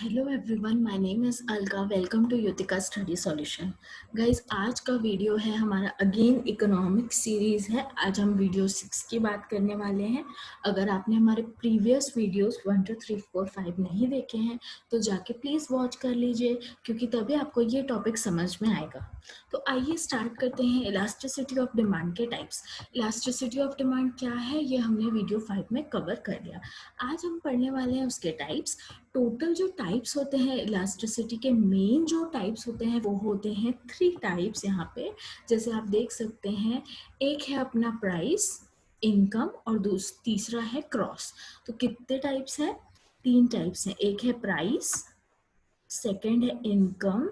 Hello everyone, my name is Alka. Welcome to Yutika study solution. Guys, आज का video है हमारा अगेन इकोनॉमिक सीरीज़ है। आज हम वीडियो 6 की बात करने वाले हैं। अगर आपने हमारे प्रीवियस वीडियोस 1 2 3 4 5 नहीं देखे हैं तो जाके प्लीज़ वॉच कर लीजिए, क्योंकि तभी आपको ये टॉपिक समझ में आएगा। तो आइए स्टार्ट करते हैं। इलास्टिसिटी ऑफ डिमांड के टाइप्स। इलास्टिसिटी ऑफ डिमांड क्या है, ये हमने वीडियो 5 में कवर कर लिया। आज हम पढ़ने वाले हैं उसके टाइप्स। टोटल जो टाइप्स होते हैं इलास्टिसिटी के, मेन जो टाइप्स होते हैं वो होते हैं 3 टाइप्स यहाँ पे। जैसे आप देख सकते हैं, एक है अपना प्राइस, इनकम और तीसरा है क्रॉस। तो कितने टाइप्स हैं? 3 टाइप्स हैं। एक है प्राइस, सेकंड है इनकम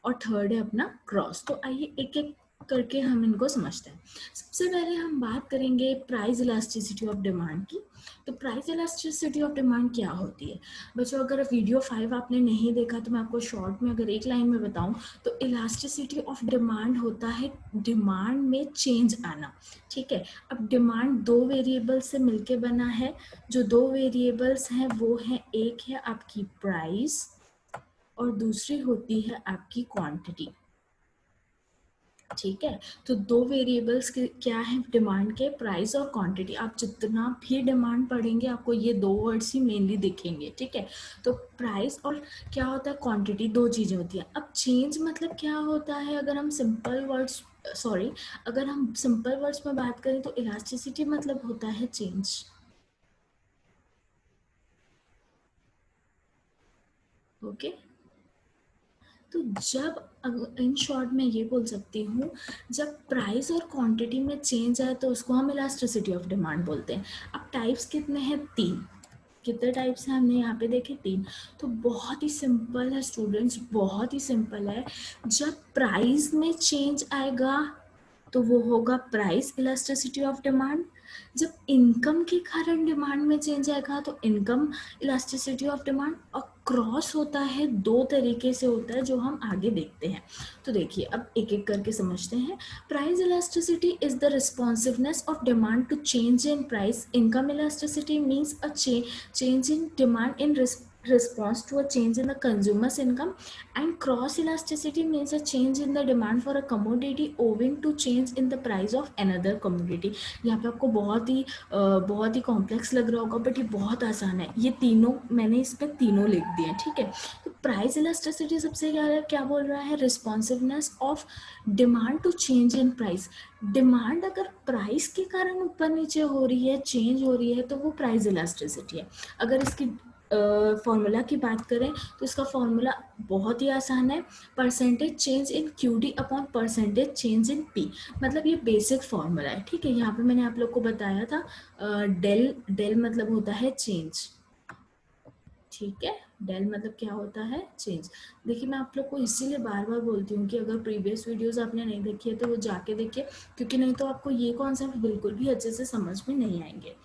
और थर्ड है अपना क्रॉस। तो आइए एक एक करके हम इनको समझते हैं। सबसे पहले हम बात करेंगे प्राइस इलास्टिसिटी ऑफ डिमांड की। तो प्राइस इलास्टिसिटी ऑफ डिमांड क्या होती है? बच्चों, अगर वीडियो 5 आपने नहीं देखा तो मैं आपको शॉर्ट में अगर एक लाइन में बताऊं तो इलास्टिसिटी ऑफ डिमांड होता है डिमांड में चेंज आना। ठीक है, अब डिमांड 2 वेरिएबल से मिलके बना है। जो 2 वेरिएबल्स हैं वो है, एक है आपकी प्राइस और दूसरी होती है आपकी क्वांटिटी। ठीक है, तो 2 वेरिएबल्स क्या है डिमांड के, प्राइस और क्वांटिटी। आप जितना भी डिमांड पढ़ेंगे आपको ये 2 वर्ड्स ही मेनली दिखेंगे। ठीक है, तो प्राइस और क्या होता है क्वांटिटी, 2 चीजें होती है। अब चेंज मतलब क्या होता है? अगर हम सिंपल वर्ड्स में बात करें तो इलास्टिसिटी मतलब होता है चेंज। ओके, तो जब इन शॉर्ट मैं ये बोल सकती हूँ, जब प्राइस और क्वांटिटी में चेंज आए तो उसको हम इलास्टिसिटी ऑफ डिमांड बोलते हैं। अब टाइप्स कितने हैं? 3। कितने टाइप्स हैं हमने यहाँ पे देखे? 3। तो बहुत ही सिंपल है स्टूडेंट्स, बहुत ही सिंपल है। जब प्राइस में चेंज आएगा तो वो होगा प्राइस इलास्टिसिटी ऑफ डिमांड। जब इनकम के कारण डिमांड में चेंज आएगा तो इनकम इलास्टिसिटी ऑफ डिमांड। और क्रॉस होता है 2 तरीके से होता है जो हम आगे देखते हैं। तो देखिए, अब एक एक करके समझते हैं। Price elasticity is the responsiveness of demand to change in price. Income elasticity means a change in demand in response to a change in the consumer's income, and cross elasticity means a change in the demand for a commodity owing to change in the price of another commodity। यहाँ पे आपको बहुत ही complex लग रहा होगा, but ये बहुत आसान है। ये तीनों मैंने इसमें तीनों लिख दिए हैं। ठीक है, तो प्राइस इलास्टिसिटी सबसे क्या बोल रहा है? Responsiveness of demand to change in price. Demand अगर प्राइस के कारण ऊपर नीचे हो रही है, चेंज हो रही है, तो वो प्राइस इलास्टिसिटी है। अगर इसकी फॉर्मूला की बात करें तो इसका फॉर्मूला बहुत ही आसान है। Percentage change in Q D upon percentage change in P. मतलब ये बेसिक फॉर्मूला है। ठीक है, यहाँ पे मैंने आप लोग को बताया था डेल मतलब होता है चेंज। ठीक है, डेल मतलब क्या होता है? चेंज। देखिए, मैं आप लोग को इसीलिए बार बार बोलती हूँ कि अगर प्रीवियस वीडियोस आपने नहीं देखी है तो वो जाके देखिए, क्योंकि नहीं तो आपको ये कॉन्सेप्ट बिल्कुल भी अच्छे से समझ में नहीं आएंगे।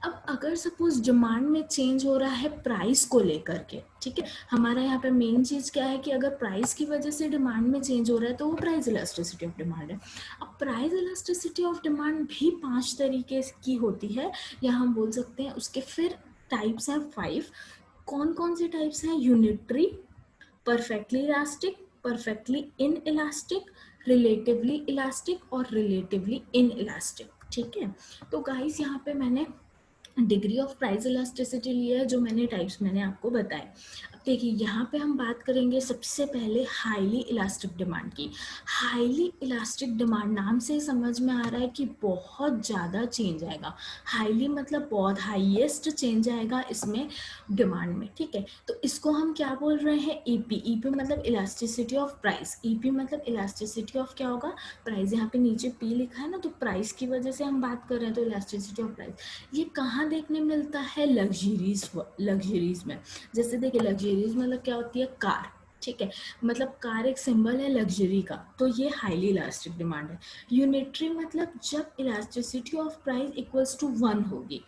अब अगर सपोज डिमांड में चेंज हो रहा है प्राइस को लेकर के, ठीक है, हमारा यहाँ पे मेन चीज क्या है कि अगर प्राइस की वजह से डिमांड में चेंज हो रहा है तो वो प्राइस इलास्टिसिटी ऑफ डिमांड है। अब प्राइस इलास्टिसिटी ऑफ डिमांड भी 5 तरीके की होती है, या हम बोल सकते हैं उसके फिर टाइप्स हैं 5। कौन कौन से टाइप्स हैं? Unitary, perfectly elastic, perfectly in elastic, relatively elastic और रिलेटिवली इन इलास्टिक। ठीक है, तो गाइस यहाँ पे मैंने डिग्री ऑफ प्राइस इलास्टिसिटी लिया है, जो मैंने टाइप्स मैंने आपको बताए। अब देखिए, यहाँ पे हम बात करेंगे सबसे पहले हाईली इलास्टिक डिमांड की। हाईली इलास्टिक डिमांड नाम से समझ में आ रहा है कि बहुत ज़्यादा चेंज आएगा। हाईली मतलब बहुत हाईएस्ट चेंज आएगा इसमें डिमांड में। ठीक है, तो इसको हम क्या बोल रहे हैं? ईपी। ईपी मतलब इलास्टिसिटी ऑफ प्राइस। ईपी मतलब इलास्टिसिटी ऑफ क्या होगा? प्राइस। यहाँ पे नीचे पी लिखा है ना, तो प्राइस की वजह से हम बात कर रहे हैं, तो इलास्टिसिटी ऑफ प्राइस। ये कहाँ देखने मिलता है? लग्जरीज में। जैसे देखिए, लग्जरीज मतलब क्या होती है? कार। ठीक है, मतलब कार एक सिंबल है लग्जरी का, तो ये हाईली इलास्टिक डिमांड है। यूनिटरी मतलब जब elasticity of price equals to 1 होगी,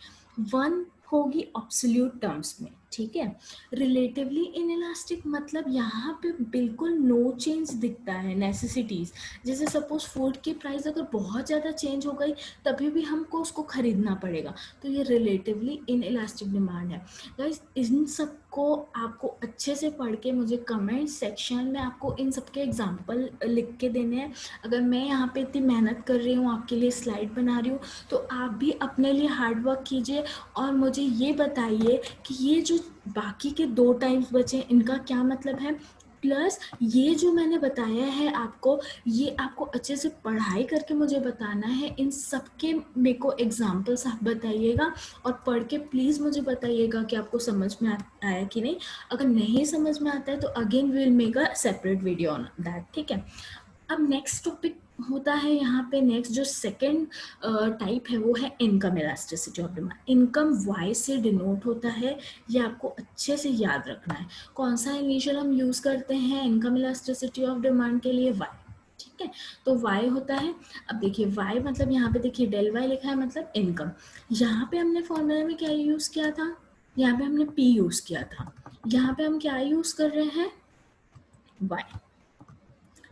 1 होगी एब्सोल्यूट टर्म्स में। ठीक है, रिलेटिवली इनइलास्टिक मतलब यहाँ पे बिल्कुल नो चेंज दिखता है नेसेसिटीज। जैसे सपोज फूड की प्राइस अगर बहुत ज़्यादा चेंज हो गई तभी भी हमको उसको खरीदना पड़ेगा, तो ये रिलेटिवली इनइलास्टिक डिमांड है। गाइस, इन सब आपको अच्छे से पढ़ के मुझे कमेंट सेक्शन में आपको इन सबके एग्जाम्पल लिख के देने हैं। अगर मैं यहाँ पे इतनी मेहनत कर रही हूँ, आपके लिए स्लाइड बना रही हूँ, तो आप भी अपने लिए हार्ड वर्क कीजिए और मुझे ये बताइए कि ये जो बाकी के 2 टाइम्स बचे इनका क्या मतलब है। प्लस ये जो मैंने बताया है आपको, ये आपको अच्छे से पढ़ाई करके मुझे बताना है। इन सबके मेरे को एग्जाम्पल्स आप बताइएगा और पढ़ के प्लीज़ मुझे बताइएगा कि आपको समझ में आया कि नहीं। अगर नहीं समझ में आता है तो again we will make a separate video on that, ठीक है। अब नेक्स्ट टॉपिक होता है यहाँ पे, नेक्स्ट जो सेकंड टाइप है वो है income elasticity of demand. Income Y से डिनोट होता है, ये आपको अच्छे से याद रखना है। कौन सा इनिशियल हम यूज करते हैं इनकम इलास्टिसिटी ऑफ डिमांड के लिए? वाई, ठीक है। तो वाई होता है, अब देखिए वाई मतलब यहाँ पे देखिए डेल वाई लिखा है मतलब इनकम। यहाँ पे हमने फॉर्मूला में क्या यूज किया था? यहाँ पे हमने पी यूज किया था। यहाँ पे हम क्या यूज कर रहे हैं? वाई,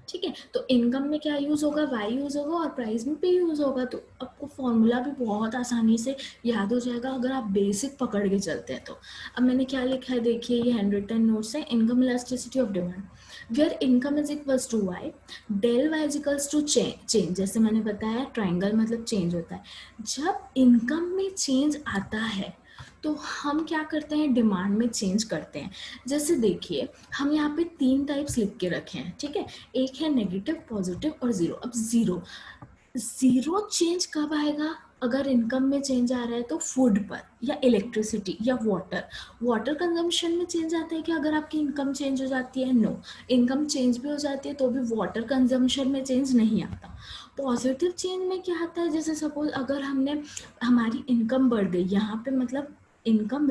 ठीक है। तो इनकम में क्या यूज होगा? वाई यूज होगा और प्राइस में पे यूज होगा। तो आपको फॉर्मूला भी बहुत आसानी से याद हो जाएगा अगर आप बेसिक पकड़ के चलते हैं तो। अब मैंने क्या लिखा है देखिए, ये हैंड रिटन नोट्स है। Income elasticity of demand where income is equals to Y, del Y is equals to change. जैसे मैंने बताया ट्राइंगल मतलब चेंज होता है। जब इनकम में चेंज आता है तो हम क्या करते हैं? डिमांड में चेंज करते हैं। जैसे देखिए हम यहाँ पे 3 टाइप्स लिख के रखे हैं, ठीक है। एक है नेगेटिव, पॉजिटिव और जीरो। अब जीरो चेंज कब आएगा? अगर इनकम में चेंज आ रहा है तो फूड पर या इलेक्ट्रिसिटी या वाटर कंजम्पशन में चेंज आता है कि अगर आपकी इनकम चेंज हो जाती है? नो, इनकम चेंज भी हो जाती है तो भी वाटर कंजम्पशन में चेंज नहीं आता। पॉजिटिव चेंज में क्या आता है? जैसे सपोज अगर हमारी इनकम बढ़ गई, यहाँ पे मतलब इनकम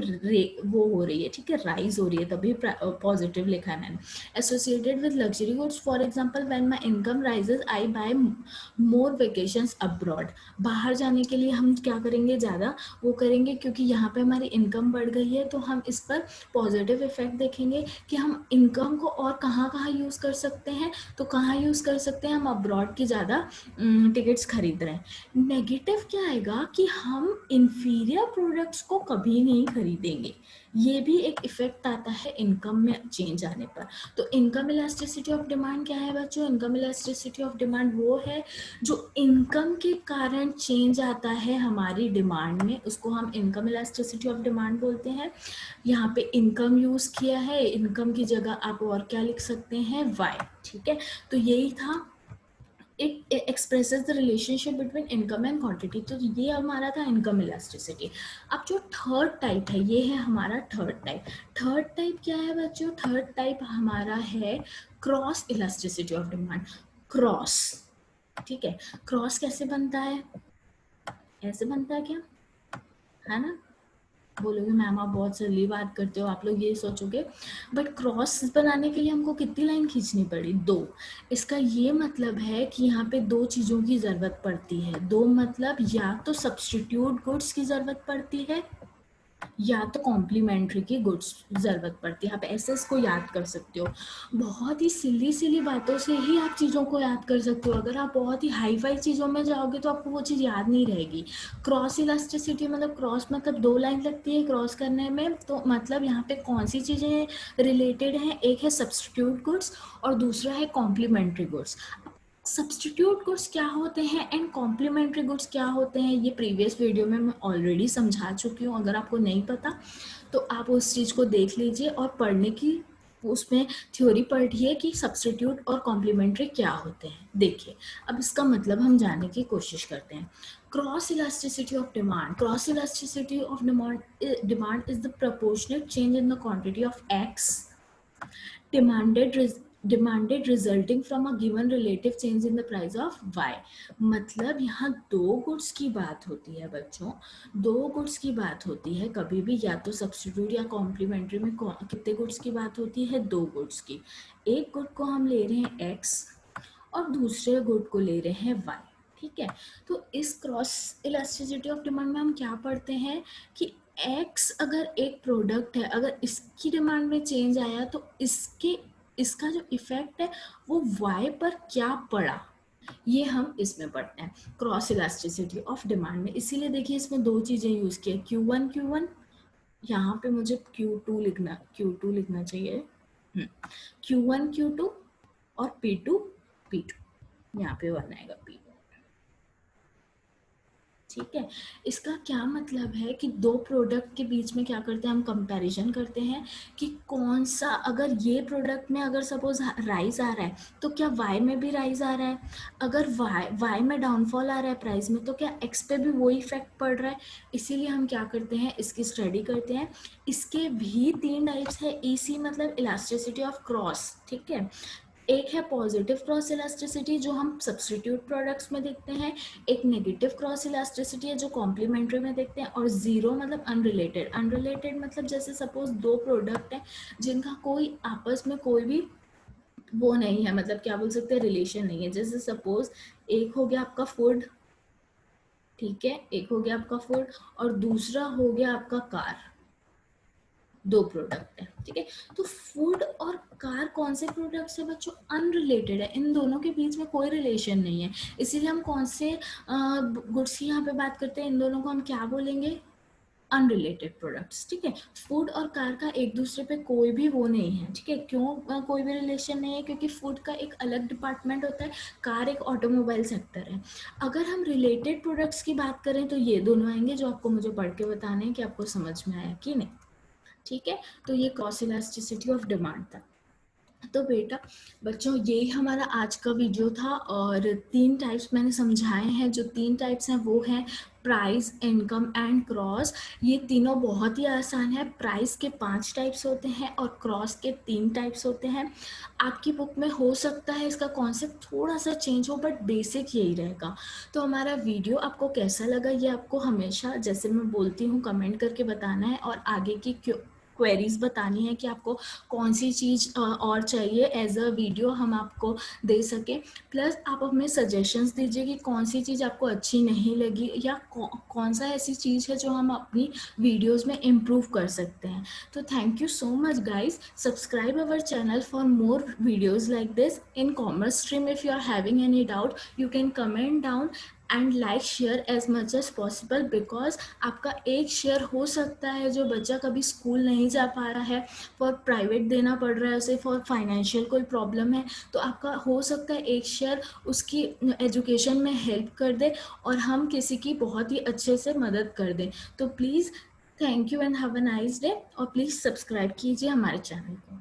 वो हो रही है, ठीक है, राइज हो रही है, तभी पॉजिटिव लिखा है मैंने। Associated with luxury goods, for example when my income rises I buy more vacations abroad. बाहर जाने के लिए हम क्या करेंगे? ज़्यादा वो करेंगे क्योंकि यहाँ पे हमारी इनकम बढ़ गई है। तो हम इस पर पॉजिटिव इफेक्ट देखेंगे कि हम इनकम को और कहाँ कहाँ यूज़ कर सकते हैं। तो कहाँ यूज़ कर सकते हैं? हम अब्रॉड की ज़्यादा टिकट्स खरीद रहे हैं। नेगेटिव क्या आएगा कि हम इंफीरियर प्रोडक्ट्स को कभी नहीं खरीदेंगे। ये भी एक इफेक्ट आता है इनकम में चेंज आने पर। तो इनकम इलास्टिसिटी ऑफ डिमांड क्या है बच्चों? इनकम इलास्टिसिटी ऑफ डिमांड वो है जो इनकम के कारण चेंज आता है हमारी डिमांड में, उसको हम इनकम इलास्टिसिटी ऑफ डिमांड बोलते हैं। यहाँ पे इनकम यूज किया है, इनकम की जगह आप और क्या लिख सकते हैं? वाई, ठीक है। तो यही था, it expresses the relationship between income and quantity. तो ये हमारा था इनकम इलास्टिसिटी। अब जो थर्ड टाइप है, ये है हमारा थर्ड टाइप। थर्ड टाइप क्या है बच्चों? थर्ड टाइप हमारा है cross elasticity of demand. Cross, ठीक है। क्रॉस कैसे बनता है? ऐसे बनता है क्या? है ना? बोलोगे मैम आप बहुत जल्दी बात करते हो, आप लोग ये सोचोगे। बट क्रॉस बनाने के लिए हमको कितनी लाइन खींचनी पड़ी? 2। इसका ये मतलब है कि यहाँ पे 2 चीज़ों की ज़रूरत पड़ती है। 2 मतलब या तो सब्स्टिट्यूट गुड्स की ज़रूरत पड़ती है या तो कॉम्प्लीमेंट्री की गुड्स ज़रूरत पड़ती है। आप ऐसे इसको याद कर सकते हो। बहुत ही सिली सिली बातों से ही आप चीज़ों को याद कर सकते हो। अगर आप बहुत ही हाई फाई चीज़ों में जाओगे तो आपको वो चीज़ याद नहीं रहेगी। क्रॉस इलास्टिसिटी मतलब क्रॉस मतलब 2 लाइन लगती है क्रॉस करने में। तो मतलब यहाँ पे कौन सी चीज़ें रिलेटेड हैं? एक है सब्स्टिट्यूट गुड्स और दूसरा है कॉम्प्लीमेंट्री गुड्स। सब्स्टिट्यूट गुड्स क्या होते हैं एंड कॉम्प्लीमेंट्री गुड्स क्या होते हैं, ये प्रीवियस वीडियो में मैं ऑलरेडी समझा चुकी हूँ। अगर आपको नहीं पता तो आप उस चीज़ को देख लीजिए और पढ़ने की उसमें थ्योरी पढ़िए कि सब्स्टिट्यूट और कॉम्प्लीमेंट्री क्या होते हैं। देखिए अब इसका मतलब हम जानने की कोशिश करते हैं। Cross elasticity of demand, cross elasticity of demand is the proportionate change in the quantity of x demanded resulting from a given relative change in the price of y। मतलब यहाँ 2 गुड्स की बात होती है बच्चों, 2 गुड्स की बात होती है कभी भी, या तो सब्स्टिट्यूट या कॉम्प्लीमेंट्री में कितने गुड्स की बात होती है? 2 गुड्स की। एक गुड को हम ले रहे हैं x और दूसरे गुड को ले रहे हैं y, ठीक है। तो इस क्रॉस इलास्टिसिटी ऑफ डिमांड में हम क्या पढ़ते हैं कि x अगर एक प्रोडक्ट है, अगर इसकी डिमांड में चेंज आया तो इसका जो इफेक्ट है वो y पर क्या पड़ा, ये हम इसमें पढ़ते हैं क्रॉस इलास्टिसिटी ऑफ डिमांड में। इसीलिए देखिए इसमें 2 चीजें यूज की है, Q1 Q1 यहाँ पे मुझे Q2 लिखना चाहिए, Q1 Q2 और P2 P2, यहाँ पे 1 आएगा P2। ठीक है, इसका क्या मतलब है कि दो प्रोडक्ट के बीच में क्या करते हैं, हम कंपैरिजन करते हैं कि कौन सा, अगर ये प्रोडक्ट में अगर सपोज राइज आ रहा है तो क्या वाई में भी राइज आ रहा है, अगर वाई में डाउनफॉल आ रहा है प्राइस में तो क्या एक्स पे भी वही इफेक्ट पड़ रहा है। इसीलिए हम क्या करते हैं, इसकी स्टडी करते हैं। इसके भी 3 टाइप्स है, ईसी मतलब इलास्टिसिटी ऑफ क्रॉस, ठीक है। एक है पॉजिटिव क्रॉस इलास्टिसिटी जो हम सब्सटीट्यूट प्रोडक्ट्स में देखते हैं, एक नेगेटिव क्रॉस इलास्टिसिटी है जो कॉम्प्लीमेंट्री में देखते हैं, और जीरो मतलब अनरिलेटेड। अनरिलेटेड मतलब जैसे सपोज दो प्रोडक्ट हैं जिनका कोई आपस में कोई भी वो नहीं है, मतलब क्या बोल सकते हैं, रिलेशन नहीं है। जैसे सपोज एक हो गया आपका फूड, ठीक है, एक हो गया आपका फूड और दूसरा हो गया आपका कार, दो प्रोडक्ट है, ठीक है। तो फूड और कार कौन से प्रोडक्ट्स है बच्चों, अनरिलेटेड है, इन दोनों के बीच में कोई रिलेशन नहीं है। इसीलिए हम कौन से गुड्स की यहाँ पे बात करते हैं, इन दोनों को हम क्या बोलेंगे, अनरिलेटेड प्रोडक्ट्स, ठीक है। फूड और कार का एक दूसरे पे कोई भी वो नहीं है, ठीक है। क्यों कोई भी रिलेशन नहीं है, क्योंकि फूड का एक अलग डिपार्टमेंट होता है, कार एक ऑटोमोबाइल सेक्टर है। अगर हम रिलेटेड प्रोडक्ट्स की बात करें तो ये दोनों आएंगे जो आपको मुझे पढ़ के बताने हैं कि आपको समझ में आया कि नहीं, ठीक है। तो ये क्रॉस इलास्टिसिटी ऑफ डिमांड था। तो बेटा बच्चों यही हमारा आज का वीडियो था, और 3 टाइप्स मैंने समझाए हैं। जो 3 टाइप्स हैं वो हैं प्राइस, इनकम एंड क्रॉस। ये तीनों बहुत ही आसान है। प्राइस के 5 टाइप्स होते हैं और क्रॉस के 3 टाइप्स होते हैं। आपकी बुक में हो सकता है इसका कॉन्सेप्ट थोड़ा सा चेंज हो, बट बेसिक यही रहेगा। तो हमारा वीडियो आपको कैसा लगा ये आपको हमेशा, जैसे मैं बोलती हूँ, कमेंट करके बताना है, और आगे की क्वेरीज बतानी है कि आपको कौन सी चीज़ और चाहिए एज अ वीडियो हम आपको दे सकें। प्लस आप हमें सजेशंस दीजिए कि कौन सी चीज़ आपको अच्छी नहीं लगी, या कौन सा ऐसी चीज़ है जो हम अपनी वीडियोस में इम्प्रूव कर सकते हैं। तो thank you so much guys, subscribe our channel for more videos like this in commerce stream. If you are having any doubt you can comment down and like share as much as possible, because आपका एक share हो सकता है, जो बच्चा कभी school नहीं जा पा रहा है, फॉर प्राइवेट देना पड़ रहा है उसे, फॉर फाइनेंशियल कोई प्रॉब्लम है, तो आपका हो सकता है एक शेयर उसकी एजुकेशन में हेल्प कर दे और हम किसी की बहुत ही अच्छे से मदद कर दें। तो please thank you and have a nice day, और प्लीज़ सब्सक्राइब कीजिए हमारे चैनल को।